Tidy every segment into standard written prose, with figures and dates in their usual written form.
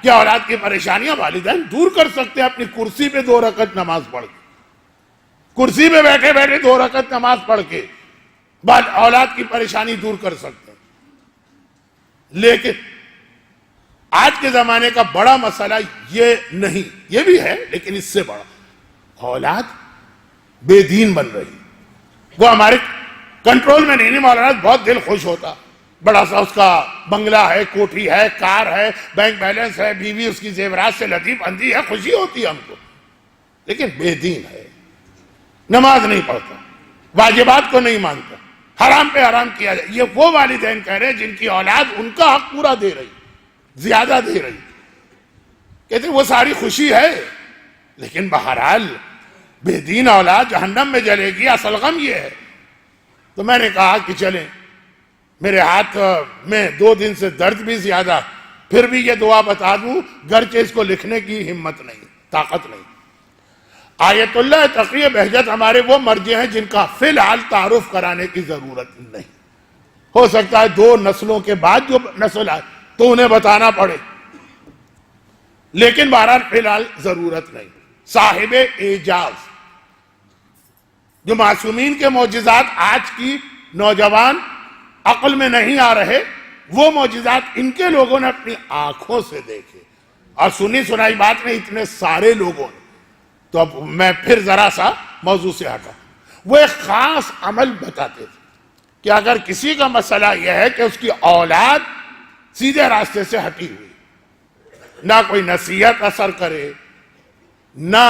کہ اولاد کی پریشانیاں والدین دور کر سکتے ہیں اپنی کرسی پہ 2 رکعت نماز پڑھ کے، کرسی پہ بیٹھے بیٹھے 2 رکعت نماز پڑھ کے بعد اولاد کی پریشانی دور کر سکتے ہیں۔ لیکن آج کے زمانے کا بڑا مسئلہ یہ نہیں، یہ بھی ہے لیکن اس سے بڑا، اولاد بے دین بن رہی، وہ ہمارے کنٹرول میں نہیں۔ مولانا بہت دل خوش ہوتا، بڑا سا اس کا بنگلہ ہے، کوٹھی ہے، کار ہے، بینک بیلنس ہے، بیوی اس کی زیورات سے لطیف اندھی ہے، خوشی ہوتی ہے ہم کو، لیکن بے دین ہے، نماز نہیں پڑھتا، واجبات کو نہیں مانتا، حرام پہ حرام کیا جائے۔ یہ وہ والدین کہہ رہے ہیں جن کی اولاد ان کا حق پورا دے رہی، زیادہ دے رہی، کہتے ہیں وہ ساری خوشی ہے، لیکن بہرحال بے دین اولاد جہنم میں جلے گی، اصل غم یہ ہے۔ تو میں نے کہا کہ چلیں، میرے ہاتھ میں 2 دن سے درد بھی زیادہ، پھر بھی یہ دعا بتا دوں، گرچہ اس کو لکھنے کی ہمت نہیں، طاقت نہیں۔ آیت اللہ تقی بہجت ہمارے وہ مرجع ہیں جن کا فی الحال تعارف کرانے کی ضرورت نہیں، ہو سکتا ہے 2 نسلوں کے بعد جو نسل آئے تو انہیں بتانا پڑے، لیکن بہرحال فی الحال ضرورت نہیں۔ صاحب اعجاز، جو معصومین کے معجزات آج کی نوجوان عقل میں نہیں آ رہے، وہ معجزات ان کے لوگوں نے اپنی آنکھوں سے دیکھے اور سنی سنائی بات نہیں، اتنے سارے لوگوں نے۔ تو اب میں پھر ذرا سا موضوع سے ہٹا، وہ ایک خاص عمل بتاتے تھے کہ اگر کسی کا مسئلہ یہ ہے کہ اس کی اولاد سیدھے راستے سے ہٹی ہوئی، نہ کوئی نصیحت اثر کرے، نہ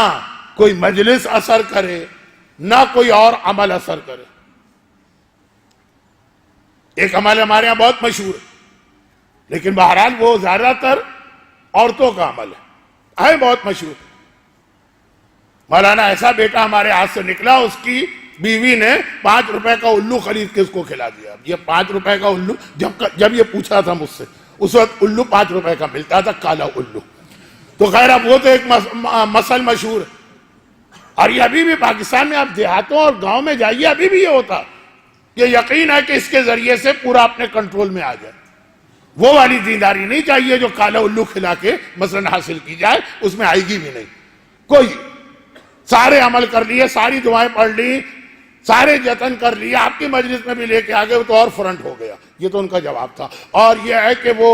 کوئی مجلس اثر کرے، نہ کوئی اور عمل اثر کرے۔ ایک عمل ہمارے یہاں بہت مشہور ہے، لیکن بہرحال وہ زیادہ تر عورتوں کا عمل ہے بہت مشہور۔ مولانا ایسا بیٹا ہمارے ہاتھ سے نکلا، اس کی بیوی نے 5 روپے کا الو خرید کے اس کو کھلا دیا۔ یہ 5 روپے کا الو، جب یہ پوچھا تھا مجھ سے، اس وقت الو 5 روپے کا ملتا تھا، کالا الو۔ تو خیر اب وہ تو ایک مسل مشہور ہے، اور یہ ابھی بھی پاکستان میں آپ دیہاتوں اور گاؤں میں جائیے، ابھی بھی یہ ہوتا۔ یہ یقین ہے کہ اس کے ذریعے سے پورا اپنے کنٹرول میں آ جائے۔ وہ والی دینداری نہیں چاہیے جو کالا الو کھلا کے مثلا حاصل کی جائے، اس میں آئے گی بھی نہیں کوئی۔ سارے عمل کر لیے، ساری دعائیں پڑھ لی، سارے جتن کر لیے، آپ کی مجلس میں بھی لے کے آگے، وہ تو اور فرنٹ ہو گیا۔ یہ تو ان کا جواب تھا۔ اور یہ ہے کہ وہ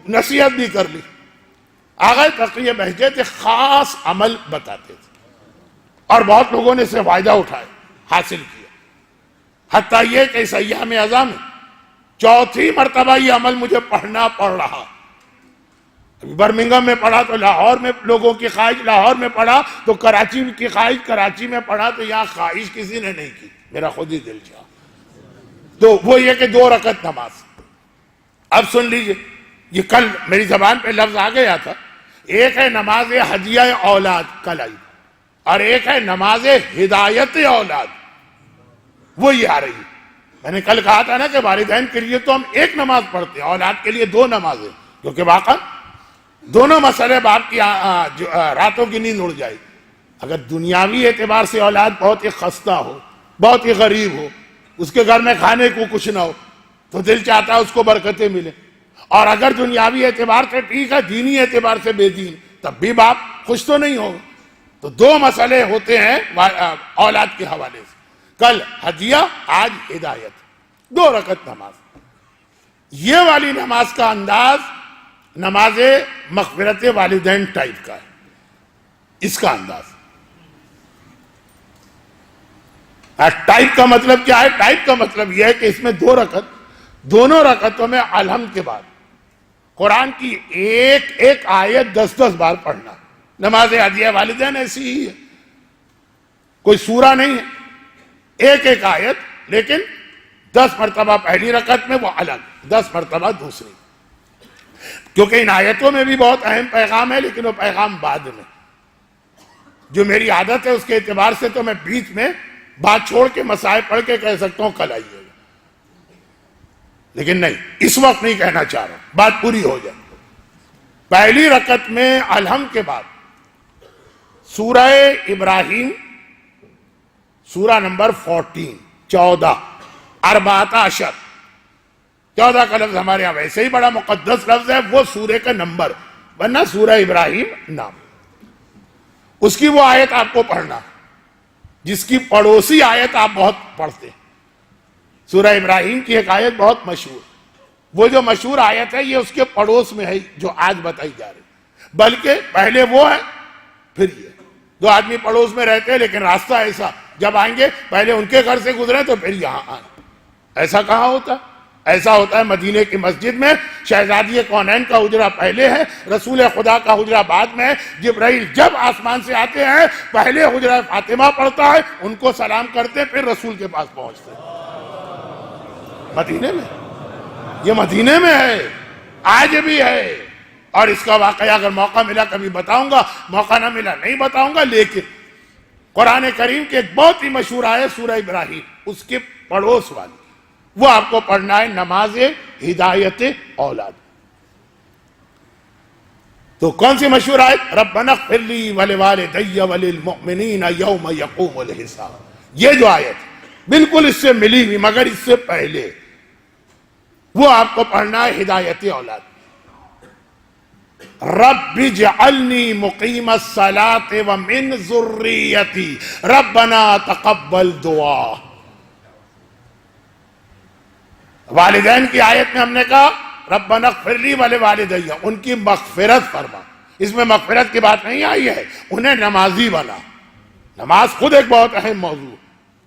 نصیحت بھی کر لی۔ آغا تقی بہجت ایک خاص عمل بتاتے تھے اور بہت لوگوں نے اسے فائدہ اٹھائے، حاصل کیا، حتیٰ یہ کہ اس ایام اعظم میں 4تھی مرتبہ یہ عمل مجھے پڑھنا پڑ رہا۔ برمنگم میں پڑھا تو لاہور میں لوگوں کی خواہش، لاہور میں پڑھا تو کراچی کی خواہش، کراچی میں پڑھا تو یہاں خواہش کسی نے نہیں کی، میرا خود ہی دل چاہا۔ تو وہ یہ کہ 2 رکعت نماز۔ اب سن لیجئے، یہ کل میری زبان پہ لفظ آ گیا تھا، ایک ہے نماز ہدیہ اولاد کل آئی، اور ایک ہے نماز ہدایت اولاد، وہ یہ آ رہی ہے۔ میں نے کل کہا تھا نا کہ والدین کے لیے تو ہم ایک نماز پڑھتے ہیں، اولاد کے لیے 2 نمازیں، کیونکہ واقعا دونوں مسئلے باپ کی راتوں کی نیند اڑ جائے۔ اگر دنیاوی اعتبار سے اولاد بہت ہی خستہ ہو، بہت ہی غریب ہو، اس کے گھر میں کھانے کو کچھ نہ ہو، تو دل چاہتا ہے اس کو برکتیں ملیں۔ اور اگر دنیاوی اعتبار سے ٹھیک ہے، دینی اعتبار سے بے دین، تب بھی باپ خوش تو نہیں ہوگا۔ تو 2 مسئلے ہوتے ہیں اولاد کے حوالے سے، کل ہدیہ، آج ہدایت، 2 رکعت نماز۔ یہ والی نماز کا انداز نماز مغفرت والدین ٹائپ کا ہے، اس کا انداز۔ ٹائپ کا مطلب کیا ہے؟ ٹائپ کا مطلب یہ ہے کہ اس میں 2 رکعت، دونوں رکعتوں میں الحمد کے بعد قرآن کی ایک آیت 10 بار پڑھنا۔ نماز ہدیہ والدین ایسی ہی ہے، کوئی سورہ نہیں ہے، ایک آیت، لیکن 10 مرتبہ پہلی رکعت میں وہ الگ، 10 مرتبہ دوسری، کیونکہ ان آیتوں میں بھی بہت اہم پیغام ہے، لیکن وہ پیغام بعد میں۔ جو میری عادت ہے اس کے اعتبار سے تو میں بیچ میں بات چھوڑ کے مسائل پڑھ کے کہہ سکتا ہوں کل آئیے گا، لیکن نہیں، اس وقت نہیں کہنا چاہ رہا، بات پوری ہو جائے۔ پہلی رکعت میں الحمد کے بعد سورہ ابراہیم، سورہ نمبر 14، 14 کا لفظ ہمارے یہاں ویسے ہی بڑا مقدس لفظ ہے، وہ سورے کا نمبر ورنہ سورہ ابراہیم نام. اس کی وہ آیت آپ کو پڑھنا جس کی پڑوسی آیت آپ بہت پڑھتے ہیں. سورہ ابراہیم کی ایک آیت بہت مشہور, وہ جو مشہور آیت ہے یہ اس کے پڑوس میں ہے جو آج بتائی جا رہی, بلکہ پہلے وہ ہے پھر یہ. دو آدمی پڑوس میں رہتے ہیں لیکن راستہ ایسا, جب آئیں گے پہلے ان کے گھر سے گزرے تو پھر یہاں آئیں. ایسا کہاں ہوتا؟ ایسا ہوتا ہے مدینے کی مسجد میں شہزادی کونین کا حجرہ پہلے ہے, رسول خدا کا حجرہ بعد میں ہے. جبرائیل جب آسمان سے آتے ہیں پہلے حجرہ فاطمہ پڑھتا ہے, ان کو سلام کرتے پھر رسول کے پاس پہنچتے. مدینے میں, یہ مدینے میں ہے, آج بھی ہے. اور اس کا واقعہ اگر موقع ملا کبھی بتاؤں گا, موقع نہ ملا نہیں بتاؤں گا. لیکن قرآن کریم کی ایک بہت ہی مشہور آیت سورہ ابراہیم, اس کے پڑوس والی, وہ آپ کو پڑھنا ہے نماز ہدایت اولاد. تو کون سی مشہور آیت؟ ربنا اغفر لی ولوالدی وللمؤمنین یوم یقوم الحساب. یہ جو آیت بالکل اس سے ملی ہوئی مگر اس سے پہلے, وہ آپ کو پڑھنا ہے ہدایت اولاد. رب اجعلنی مقیم الصلاۃ ومن ذریتی ربنا تقبل دعا. والدین کی آیت میں ہم نے کہا ربنا اغفر لی ولوالدی, ان کی مغفرت فرما. اس میں مغفرت کی بات نہیں آئی ہے, انہیں نمازی بنا. نماز خود ایک بہت اہم موضوع.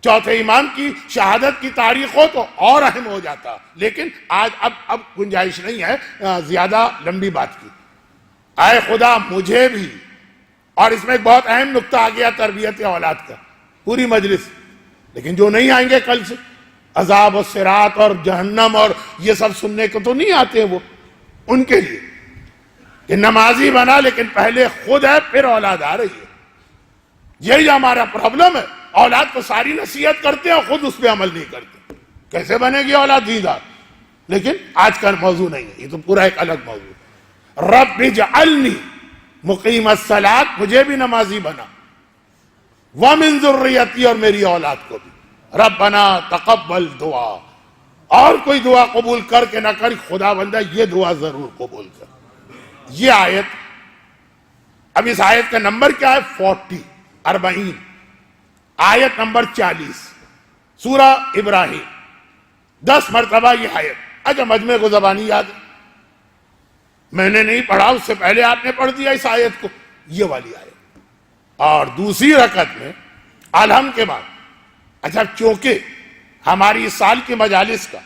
چوتھے امام کی شہادت کی تاریخ ہو تو اور اہم ہو جاتا, لیکن آج اب گنجائش نہیں ہے زیادہ لمبی بات کی. اے خدا مجھے بھی, اور اس میں ایک بہت اہم نقطہ آ گیا تربیت اولاد کا, پوری مجلس. لیکن جو نہیں آئیں گے کل سے, عذاب و صراط اور جہنم اور یہ سب سننے کو تو نہیں آتے, وہ ان کے لیے کہ نمازی بنا لیکن پہلے خود ہے پھر اولاد آ رہی ہے. یہی ہمارا پرابلم ہے, اولاد کو ساری نصیحت کرتے ہیں اور خود اس پہ عمل نہیں کرتے. کیسے بنے گی اولاد دیندار؟ لیکن آج کا موضوع نہیں ہے, یہ تو پورا ایک الگ موضوع. رب اجعلنی مقیم الصلاۃ, مجھے بھی نمازی بنا, ومن ذریتی, اور میری اولاد کو بھی. ربنا تقبل دعا, اور کوئی دعا قبول کر کے نہ کر, خدا بندہ یہ دعا ضرور قبول کر. یہ آیت, اب اس آیت کا نمبر کیا ہے؟ 40 آیت نمبر 40 سورہ ابراہیم. 10 مرتبہ یہ آیت. اچھا مجمع کو زبانی یاد ہے, میں نے نہیں پڑھا, اس سے پہلے آپ نے پڑھ دیا اس آیت کو, یہ والی آیت. اور دوسری رکعت میں الحمد کے بعد, اچھا چونکہ ہماری اس سال کی مجالس کا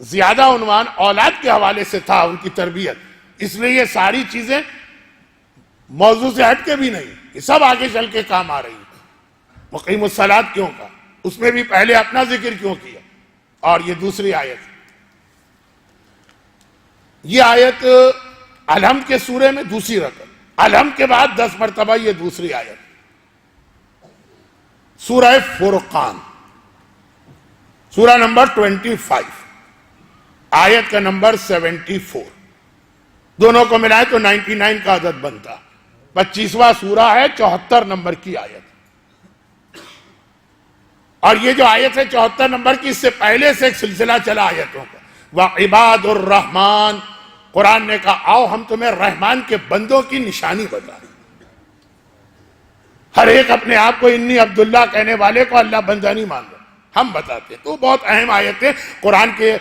زیادہ عنوان اولاد کے حوالے سے تھا, ان کی تربیت, اس لیے یہ ساری چیزیں موضوع سے ہٹ کے بھی نہیں, یہ سب آگے چل کے کام آ رہی ہیں. مقیم الصلاۃ کیوں کہا, اس میں بھی پہلے اپنا ذکر کیوں کیا. اور یہ دوسری آیت, یہ آیت الحمد کے سورے میں دوسری رکعت, الحمد کے بعد 10 مرتبہ یہ دوسری آیت. سورہ فرقان, سورہ نمبر 25, آیت کا نمبر 74. دونوں کو ملائے تو 99 کا عدد بنتا. 25واں سورہ ہے, 74 نمبر کی آیت. اور یہ جو آیت ہے 74 نمبر کی, اس سے پہلے سے ایک سلسلہ چلا آیتوں کا. وعباد الرحمن, قرآن نے کہا آؤ ہم تمہیں رحمان کے بندوں کی نشانی بتائیں. ہر ایک اپنے آپ کو انی عبداللہ کہنے والے کو اللہ بندہ نہیں مان رہا, ہم بتاتے ہیں. تو بہت اہم آیت ہے قرآن کے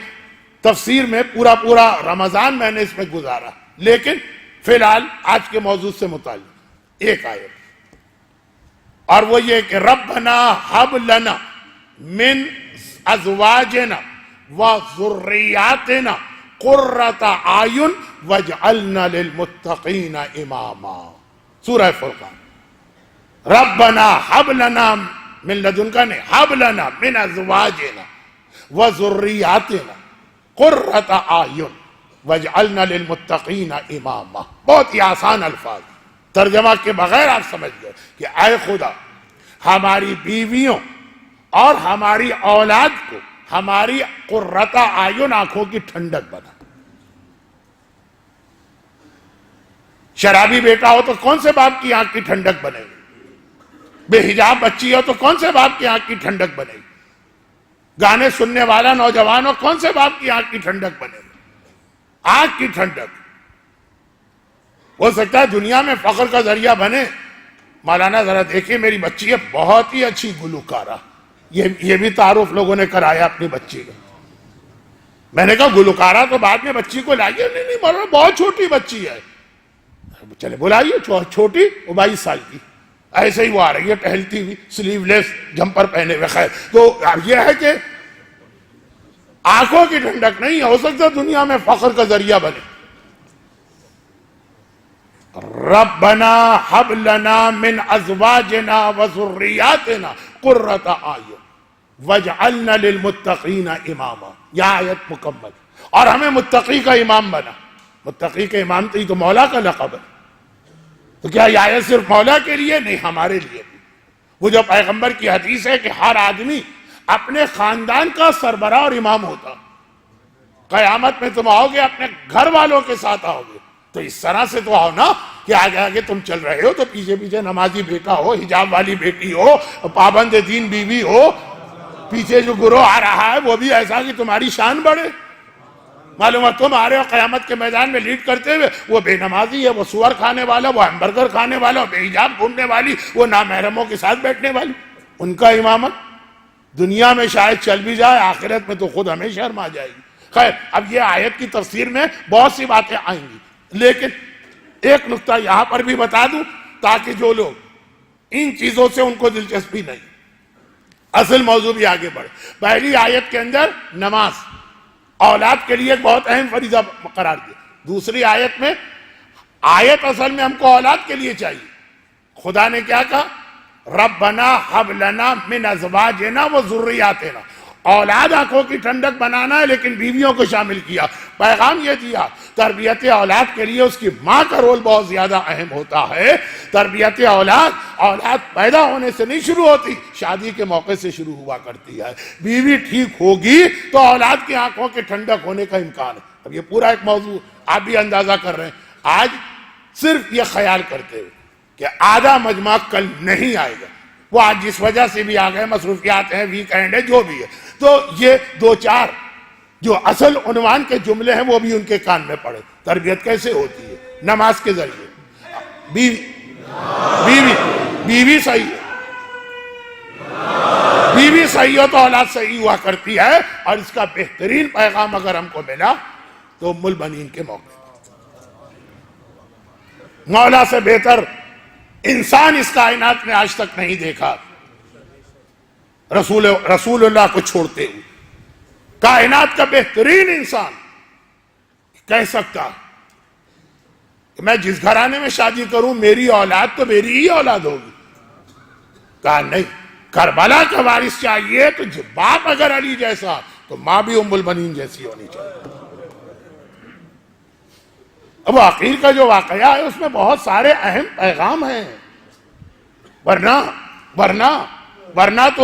تفسیر میں, پورا رمضان میں نے اس میں گزارا. لیکن فی الحال آج کے موضوع سے متعلق ایک آیت, اور وہ یہ کہ ربنا ہب لنا من ازواجنا وذریاتنا قرۃ اعین واجعلنا للمتقین اماما. سورہ فرقان. ربنا ہب لنا من لدنک, نے ہب لنا من ازواجنا وذریاتنا قرۃ اعین واجعلنا للمتقین اماما. بہت ہی آسان الفاظ, ترجمہ کے بغیر آپ سمجھ گئے کہ اے خدا ہماری بیویوں اور ہماری اولاد کو ہماری قرۃ اعین, آنکھوں کی ٹھنڈک بنا. شرابی بیٹا ہو تو کون سے باپ کی آنکھ کی ٹھنڈک بنے گی؟ بے حجاب بچی ہو تو کون سے باپ کی آنکھ کی ٹھنڈک بنے گی؟ گانے سننے والا نوجوان ہو, کون سے باپ کی آنکھ کی ٹھنڈک بنے گی؟ آنکھ کی ٹھنڈک. ہو سکتا ہے دنیا میں فخر کا ذریعہ بنے. مولانا ذرا دیکھیے میری بچی ہے بہت ہی اچھی گلوکارہ. یہ بھی تعارف لوگوں نے کرایا اپنی بچی کا. میں نے کہا گلوکارہ تو بعد میں بچی کو لائیے. نہیں مولانا بہت چھوٹی بچی ہے. چلے بلائیے. چھوٹی وہ 22 سال کی. ایسے ہی وہ آ رہی ہے ٹہلتی ہوئی سلیو لیس جمپر پہنے ہوئے. خیر تو یہ ہے کہ آنکھوں کی ٹھنڈک نہیں ہو سکتا دنیا میں فخر کا ذریعہ بنے. ربنا حب لنا من ازواجنا وذریاتنا قرۃ اعین واجعلنا للمتقین اماما. یہ آیت مکمل. اور ہمیں متقی کا امام بنا. متقی کا امام تو مولا کا لقب ہے. تو کیا یہ آیت صرف مولا کے لیے؟ نہیں، ہمارے لیے بھی. وہ جو پیغمبر کی حدیث ہے کہ ہر آدمی اپنے خاندان کا سربراہ اور امام ہوتا. قیامت میں تم آؤ گے اپنے گھر والوں کے ساتھ آؤ گے تو اس طرح سے تو آؤ نا کہ آگے آگے تم چل رہے ہو تو پیچھے پیچھے نمازی بیٹا ہو، حجاب والی بیٹی ہو، پابند دین بیوی ہو. پیچھے جو گروہ آ رہا ہے وہ بھی ایسا کہ تمہاری شان بڑھے. معلوم ہے تم آ رہے ہو قیامت کے میدان میں لیڈ کرتے ہوئے، وہ بے نمازی ہے، وہ سور کھانے والا، وہ ہمبرگر کھانے والا، بے حجاب گھومنے والی، وہ نامحرموں کے ساتھ بیٹھنے والی. ان کا امامت دنیا میں شاید چل بھی جائے، آخرت میں تو خود ہمیں شرم آ جائے گی. خیر اب یہ آیت کی تفسیر میں بہت سی باتیں آئیں گی، لیکن ایک نقطہ یہاں پر بھی بتا دوں تاکہ جو لوگ ان چیزوں سے ان کو دلچسپی نہیں، اصل موضوع بھی آگے بڑھے. پہلی آیت کے اندر نماز اولاد کے لیے ایک بہت اہم فریضہ قرار دیا. دوسری آیت میں آیت اصل میں ہم کو اولاد کے لیے چاہیے. خدا نے کیا کہا؟ ربنا حب لنا من ازواجنا وذریاتنا. اولاد آنکھوں کی ٹھنڈک بنانا ہے لیکن بیویوں کو شامل کیا. پیغام یہ دیا تربیت اولاد کے لیے اس کی ماں کا رول بہت زیادہ اہم ہوتا ہے. تربیت اولاد پیدا ہونے سے نہیں شروع ہوتی، شادی کے موقع سے شروع ہوا کرتی ہے. بیوی ٹھیک ہوگی تو اولاد کی آنکھوں کے ٹھنڈک ہونے کا امکان ہے. اب یہ پورا ایک موضوع آپ بھی اندازہ کر رہے ہیں. آج صرف یہ خیال کرتے ہوئے کہ آدھا مجمع کل نہیں آئے گا، وہ آج جس وجہ سے بھی آ گئے، مصروفیات ہیں، ویک اینڈ ہے، جو بھی ہے، تو یہ دو چار جو اصل عنوان کے جملے ہیں وہ بھی ان کے کان میں پڑے. تربیت کیسے ہوتی ہے؟ نماز کے ذریعے. بیوی صحیح ہے، بیوی صحیح ہو تو اولاد صحیح ہوا کرتی ہے. اور اس کا بہترین پیغام اگر ہم کو ملا تو ام البنین کے موقع. مولا سے بہتر انسان اس کائنات میں آج تک نہیں دیکھا رسول اللہ کو چھوڑتے ہوئے. کائنات کا بہترین انسان کہہ سکتا کہ میں جس گھرانے میں شادی کروں میری اولاد تو میری ہی اولاد ہوگی. کہا نہیں، کربلا کا وارث چاہیے تو باپ اگر علی جیسا تو ماں بھی ام البنین جیسی ہونی چاہیے. اب عقیل کا جو واقعہ ہے اس میں بہت سارے اہم پیغام ہیں. ورنہ تو